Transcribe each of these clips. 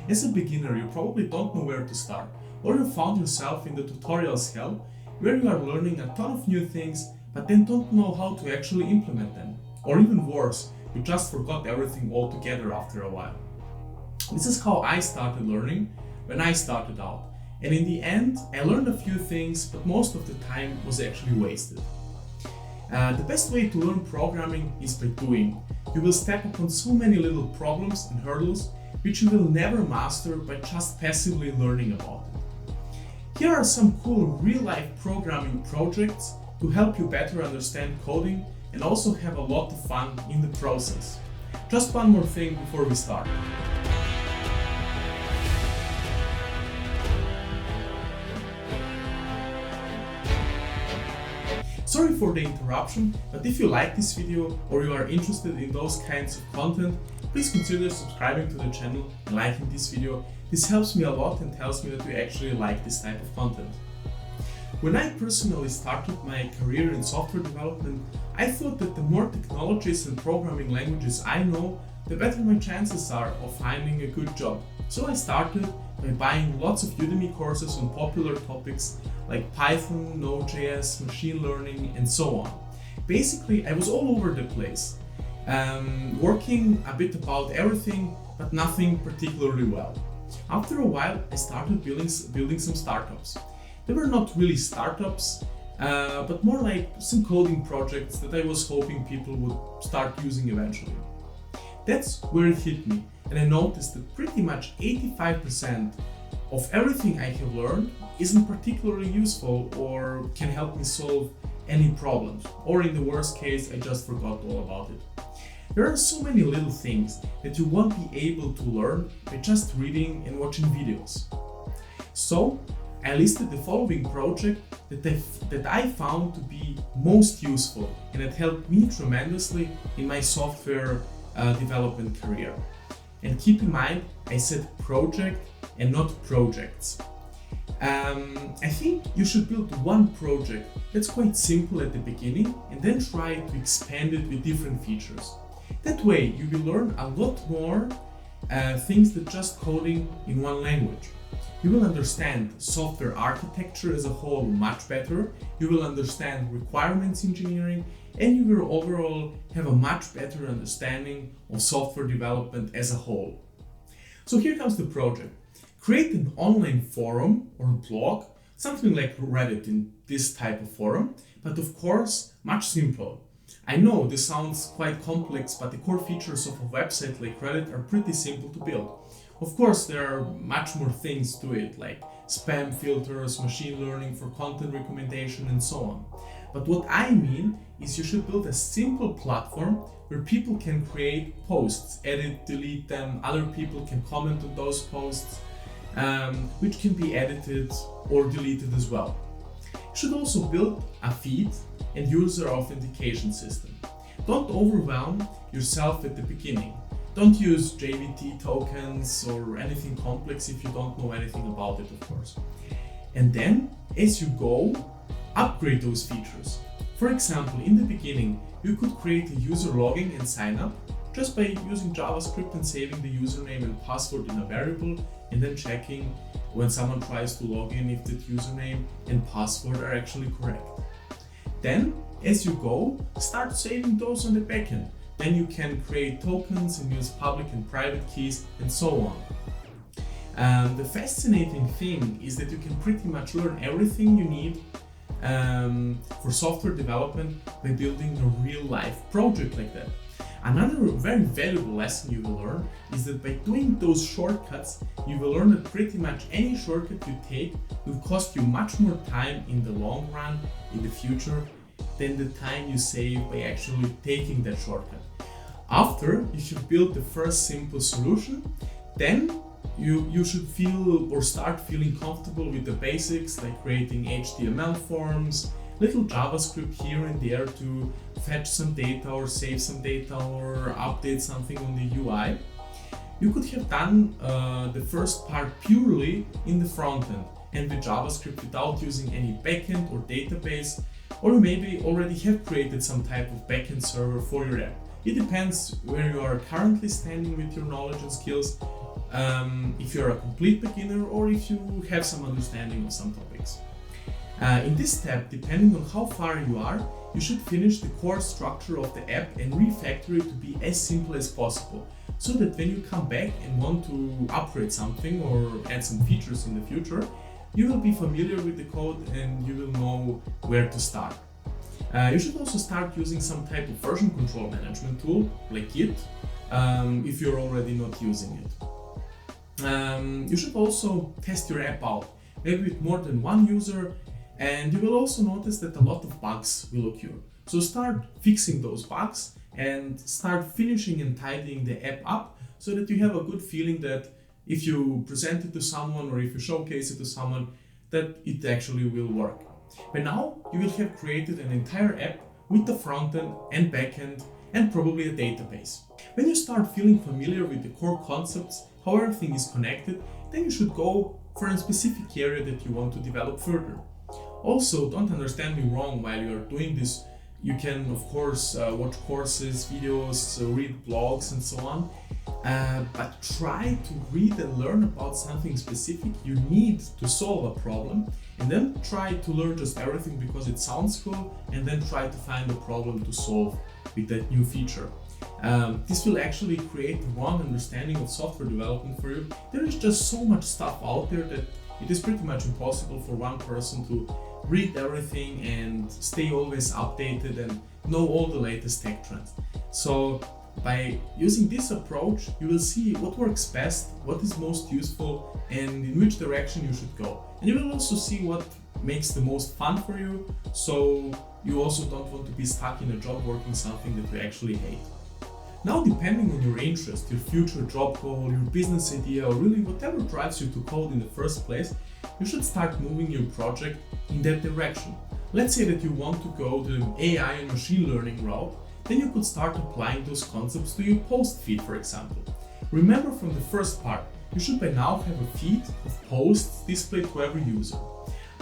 As a beginner, you probably don't know where to start, or you found yourself in the tutorials hell, where you are learning a ton of new things, but then don't know how to actually implement them. Or even worse, you just forgot everything altogether after a while. This is how I started learning when I started out. And in the end, I learned a few things, but most of the time was actually wasted. The best way to learn programming is by doing. You will step upon so many little problems and hurdles which you will never master by just passively learning about it. Here are some cool real-life programming projects to help you better understand coding and also have a lot of fun in the process. Just one more thing before we start. Sorry for the interruption, but if you like this video or you are interested in those kinds of content, please consider subscribing to the channel and liking this video. This helps me a lot and tells me that you actually like this type of content. When I personally started my career in software development, I thought that the more technologies and programming languages I know, the better my chances are of finding a good job. So I started by buying lots of Udemy courses on popular topics like Python, Node.js, machine learning, and so on. Basically, I was all over the place, working a bit about everything, but nothing particularly well. After a while, I started building some startups. They were not really startups, but more like some coding projects that I was hoping people would start using eventually. That's where it hit me, and I noticed that pretty much 85% of everything I have learned isn't particularly useful or can help me solve any problems, or in the worst case, I just forgot all about it. There are so many little things that you won't be able to learn by just reading and watching videos. So, I listed the following project that I found to be most useful and that helped me tremendously in my software development career. And keep in mind, I said project and not projects. I think you should build one project that's quite simple at the beginning and then try to expand it with different features. That way you will learn a lot more things than just coding in one language. You will understand software architecture as a whole much better, you will understand requirements engineering, and you will overall have a much better understanding of software development as a whole. So here comes the project. Create an online forum or blog, something like Reddit in this type of forum, but of course much simpler. I know this sounds quite complex, but the core features of a website like Reddit are pretty simple to build. Of course, there are much more things to it, like spam filters, machine learning for content recommendation, and so on. But what I mean is you should build a simple platform where people can create posts, edit, delete them, other people can comment on those posts, which can be edited or deleted as well. You should also build a feed and user authentication system. Don't overwhelm yourself at the beginning. Don't use JWT tokens or anything complex if you don't know anything about it, of course. And then, as you go, upgrade those features. For example, in the beginning, you could create a user login and sign up just by using JavaScript and saving the username and password in a variable and then checking when someone tries to log in if that username and password are actually correct. Then, as you go, start saving those on the backend. Then you can create tokens and use public and private keys and so on. The fascinating thing is that you can pretty much learn everything you need for software development by building a real-life project like that. Another very valuable lesson you will learn is that by doing those shortcuts, you will learn that pretty much any shortcut you take will cost you much more time in the long run, in the future, than the time you save by actually taking that shortcut. After you should build the first simple solution, then you should feel or start feeling comfortable with the basics like creating HTML forms, little JavaScript here and there to fetch some data or save some data or update something on the UI. You could have done the first part purely in the front end and with JavaScript without using any backend or database, or maybe already have created some type of backend server for your app. It depends where you are currently standing with your knowledge and skills. if you're a complete beginner or if you have some understanding of some topics. In this step, depending on how far you are, you should finish the core structure of the app and refactor it to be as simple as possible, so that when you come back and want to upgrade something or add some features in the future, you will be familiar with the code and you will know where to start. You should also start using some type of version control management tool like Git if you're already not using it. You should also test your app out, maybe with more than one user, and you will also notice that a lot of bugs will occur. So start fixing those bugs and start finishing and tidying the app up so that you have a good feeling that if you present it to someone or if you showcase it to someone, that it actually will work. By now, you will have created an entire app with the front end and back end and probably a database. When you start feeling familiar with the core concepts, how everything is connected, then you should go for a specific area that you want to develop further. Also, don't understand me wrong, while you're doing this, you can of course watch courses, videos, read blogs and so on, but try to read and learn about something specific you need to solve a problem, and then try to learn just everything because it sounds cool, and then try to find a problem to solve with that new feature. This will actually create the wrong understanding of software development for you. There is just so much stuff out there that it is pretty much impossible for one person to read everything and stay always updated and know all the latest tech trends. So by using this approach, you will see what works best, what is most useful, and in which direction you should go. And you will also see what makes the most fun for you, so you also don't want to be stuck in a job working something that you actually hate. Now, depending on your interest, your future job goal, your business idea, or really whatever drives you to code in the first place, you should start moving your project in that direction. Let's say that you want to go the AI and machine learning route, then you could start applying those concepts to your post feed, for example. Remember from the first part, you should by now have a feed of posts displayed to every user.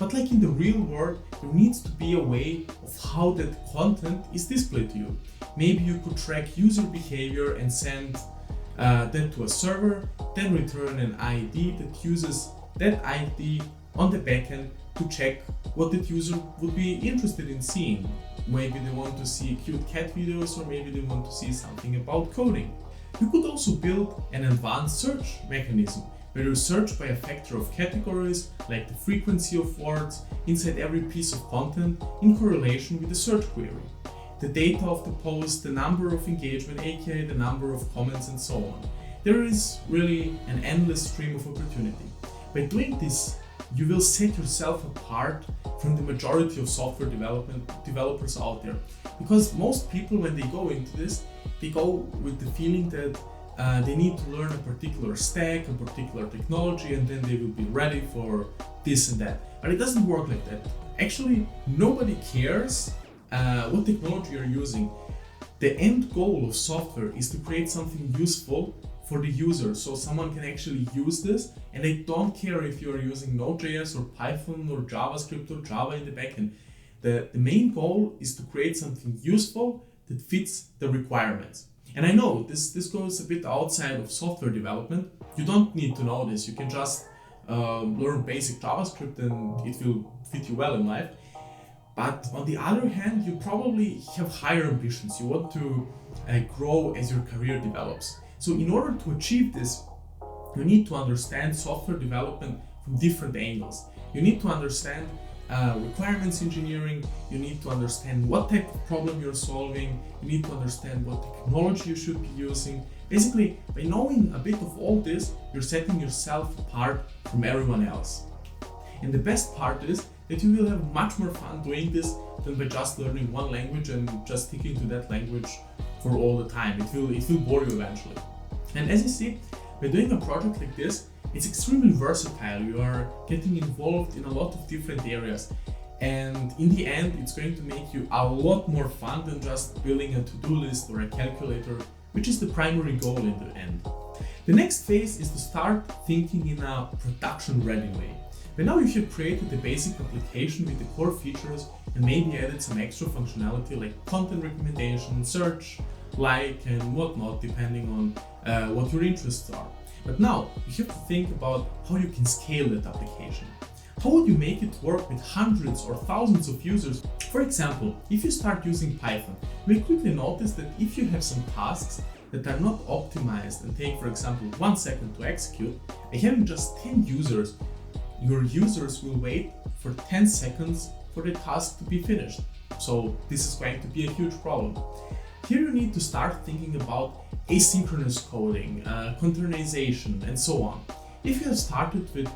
But like in the real world, there needs to be a way of how that content is displayed to you. Maybe you could track user behavior and send that to a server, then return an ID that uses that ID on the backend to check what that user would be interested in seeing. Maybe they want to see cute cat videos, or maybe they want to see something about coding. You could also build an advanced search mechanism where you search by a factor of categories, like the frequency of words inside every piece of content in correlation with the search query, the data of the post, the number of engagement, aka the number of comments, and so on. There is really an endless stream of opportunity. By doing this, you will set yourself apart from the majority of software developers out there. Because most people, when they go into this, they go with the feeling that they need to learn a particular stack, a particular technology, and then they will be ready for this and that. But it doesn't work like that. Actually, nobody cares what technology you're using. The end goal of software is to create something useful for the user, so someone can actually use this, and they don't care if you're using Node.js or Python or JavaScript or Java in the backend. The main goal is to create something useful that fits the requirements. And I know this goes a bit outside of software development. You don't need to know this. You can just learn basic JavaScript and it will fit you well in life. But on the other hand, you probably have higher ambitions. You want to grow as your career develops. So in order to achieve this, you need to understand software development from different angles. You need to understand requirements engineering, you need to understand what type of problem you're solving, you need to understand what technology you should be using. Basically, by knowing a bit of all this, you're setting yourself apart from everyone else. And the best part is that you will have much more fun doing this than by just learning one language and just sticking to that language for all the time. It will bore you eventually. And as you see, by doing a project like this, it's extremely versatile. You are getting involved in a lot of different areas. And in the end, it's going to make you a lot more fun than just building a to-do list or a calculator, which is the primary goal in the end. The next phase is to start thinking in a production-ready way. By now you have created the basic application with the core features and maybe added some extra functionality like content recommendation, search, like, and whatnot, depending on what your interests are. But now you have to think about how you can scale that application. How would you make it work with hundreds or thousands of users? For example, if you start using Python, you will quickly notice that if you have some tasks that are not optimized and take, for example, 1 second to execute, by having just 10 users, your users will wait for 10 seconds for the task to be finished. So this is going to be a huge problem. Here you need to start thinking about asynchronous coding, containerization, and so on. If you have started with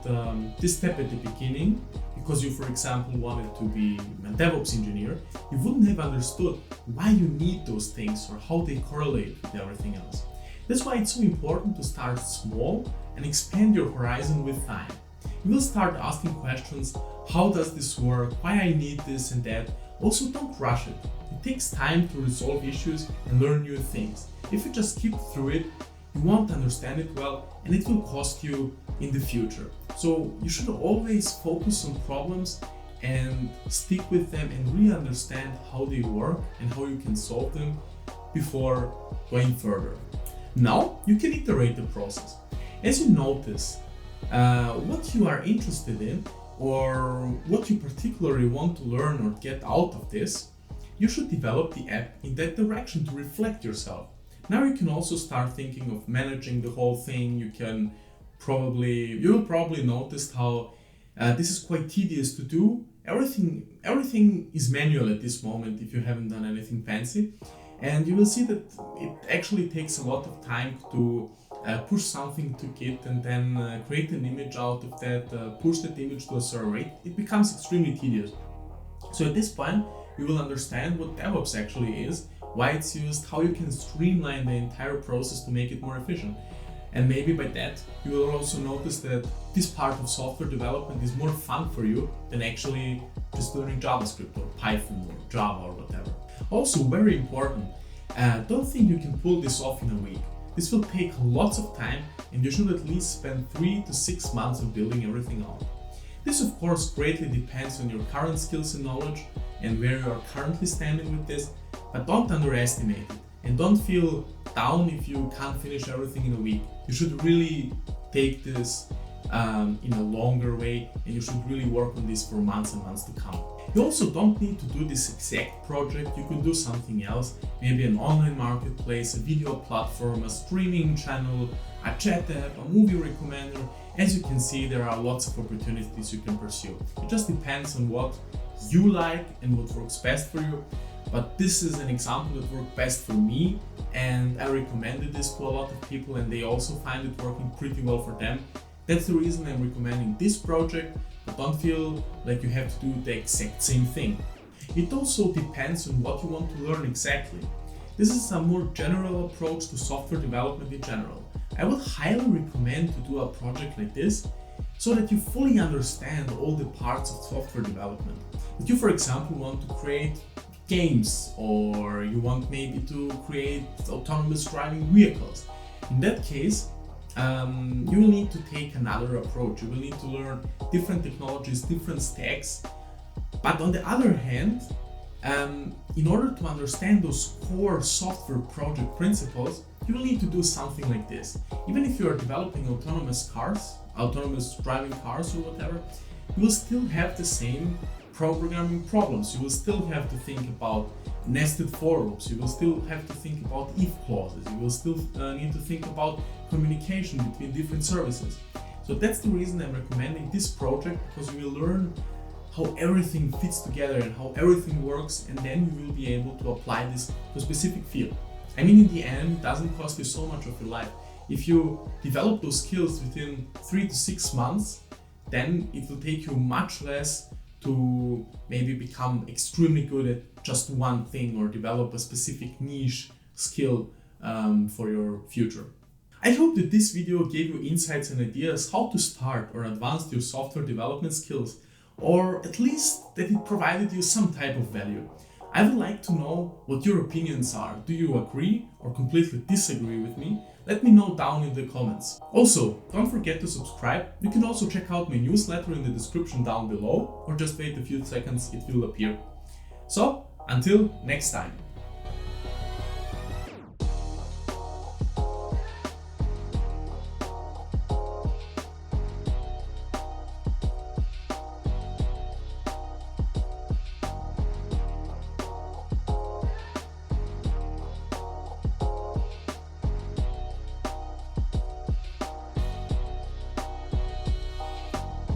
this step at the beginning, because you, for example, wanted to be a DevOps engineer, you wouldn't have understood why you need those things or how they correlate with everything else. That's why it's so important to start small and expand your horizon with time. You will start asking questions: how does this work? Why I need this and that? Also, don't rush it. It takes time to resolve issues and learn new things. If you just skip through it, you won't understand it well and it will cost you in the future. So you should always focus on problems and stick with them and really understand how they work and how you can solve them before going further. Now you can iterate the process. As you notice what you are interested in or what you particularly want to learn or get out of this, you should develop the app in that direction to reflect yourself. Now you can also start thinking of managing the whole thing. You will probably notice how this is quite tedious to do. Everything is manual at this moment if you haven't done anything fancy. And you will see that it actually takes a lot of time to push something to Git and then create an image out of that, push that image to a server. It becomes extremely tedious. So at this point, you will understand what DevOps actually is, why it's used, how you can streamline the entire process to make it more efficient. And maybe by that, you will also notice that this part of software development is more fun for you than actually just learning JavaScript or Python or Java or whatever. Also, very important, don't think you can pull this off in a week. This will take lots of time and you should at least spend 3 to 6 months on building everything out. This of course greatly depends on your current skills and knowledge and where you are currently standing with this, but don't underestimate it and don't feel down if you can't finish everything in a week. You should really take this in a longer way and you should really work on this for months and months to come. You also don't need to do this exact project. You could do something else, maybe an online marketplace, a video platform, a streaming channel, a chat app, a movie recommender. As you can see, there are lots of opportunities you can pursue. It just depends on what you like and what works best for you. But this is an example that worked best for me, and I recommended this to a lot of people and they also find it working pretty well for them. That's the reason I'm recommending this project, but don't feel like you have to do the exact same thing. It also depends on what you want to learn exactly. This is a more general approach to software development in general. I would highly recommend to do a project like this so that you fully understand all the parts of software development. If you, for example, want to create games or you want maybe to create autonomous driving vehicles, in that case, you will need to take another approach. You will need to learn different technologies, different stacks. But on the other hand, in order to understand those core software project principles, you will need to do something like this. Even if you are developing autonomous driving cars or whatever, you will still have the same programming problems. You will still have to think about nested for loops. You will still have to think about if clauses. You will still need to think about communication between different services. So that's the reason I'm recommending this project, because you will learn how everything fits together and how everything works, and then you will be able to apply this to a specific field. I mean, in the end, it doesn't cost you so much of your life. If you develop those skills within 3 to 6 months, then it will take you much less to maybe become extremely good at just one thing or develop a specific niche skill for your future. I hope that this video gave you insights and ideas how to start or advance your software development skills, or at least that it provided you some type of value. I would like to know what your opinions are. Do you agree or completely disagree with me? Let me know down in the comments. Also, don't forget to subscribe. You can also check out my newsletter in the description down below, or just wait a few seconds, it will appear. So, until next time.